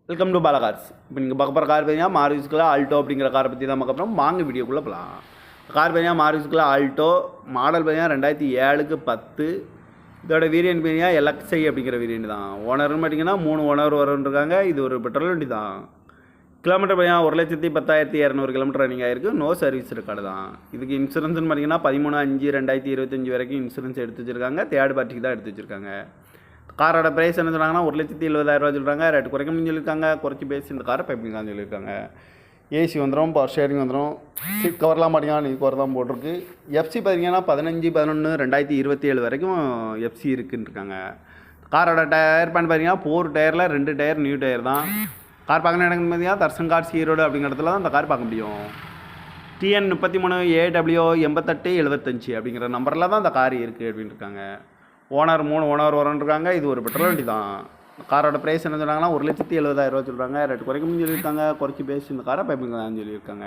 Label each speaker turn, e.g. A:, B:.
A: Welcome to Bala cars. இப்போ நீங்கள் பார்க்க போகிற கார் பார்த்தீங்கன்னா மாருதிக்குள்ள ஆல்டோ அப்படிங்கிற காரை பற்றி தான் பார்க்க போகிறோம். வாங்க வீடியோக்குள்ளே போகலாம். கார் பார்த்தீங்கன்னா மாருதிக்குள்ள ஆல்டோ மாடல் பார்த்தீங்கன்னா 2007க்கு 10. இதோட வேரியன்ட் பார்த்தீங்கன்னா எல்எக்ஸ்ஐ அப்படிங்கிற வேரியன்ட் தான். ஓனர்னு பார்த்தீங்கன்னா 3 ஓனர் வரன்ருக்காங்க. இது ஒரு பெட்ரோல் வண்டி தான். கிலோமீட்டர் பார்த்தீங்கன்னா 1,10,200 கிலோமீட்டர் ரன்னிங் ஆயிருக்கு. நோ சர்வீஸ் ரெக்கார்டு தான். இதுக்கு இன்சூரன்ஸ்னு பார்த்தீங்கன்னா 13/5/2025 வரைக்கும் இன்சூரன்ஸ் எடுத்து வச்சுருக்காங்க. தேர்ட் பார்ட்டிக்கு தான் எடுத்து வச்சுருக்காங்க. காரோட ப்ரைஸ் என்ன சொல்கிறாங்கன்னா 1,70,70,000 சொல்கிறாங்க. ரேட்டு குறைக்கணும்னு சொல்லியிருக்காங்க. குறைச்சி பேசி இந்த காரை பைப்பிங்கன்னு சொல்லியிருக்காங்க. ஏசி வந்துடும், பவர் ஷேரிங் வந்துடும். சீட் கவர்லாம் பார்த்தீங்கன்னா நீ கவர் தான் போட்டிருக்கு. எஃப்சி பார்த்தீங்கன்னா 15/11/2027 வரைக்கும் எஃப்சி இருக்குன்னு இருக்காங்க. காரோட டயர் பேன் பார்த்தீங்கன்னா 4 டயரில் 2 டயர் நியூ டயர் தான். கார் பார்க்கணும் எனக்கு பார்த்தீங்கன்னா தர்சன் கார்ஸ் ஈரோடு அப்படிங்கிற இடத்துல தான் இந்த கார் பார்க்க முடியும். TN 33 AW 8875 அப்படிங்கிற நம்பரில் தான் இந்த கார் இருக்குது அப்படின்னு இருக்காங்க. ஓனர் 3 ஓனர் வரன்ருக்காங்க. இது ஒரு பெட்ரோல் வண்டி தான். காரோட ப்ரைஸ் என்ன சொல்கிறாங்கன்னா 1,70,70,000 சொல்கிறாங்க. ரேட்டு குறைக்கணும்னு சொல்லியிருக்காங்க. குறைச்சி பேசி இந்த காரை பைப்பிங்கன்னு சொல்லியிருக்காங்க.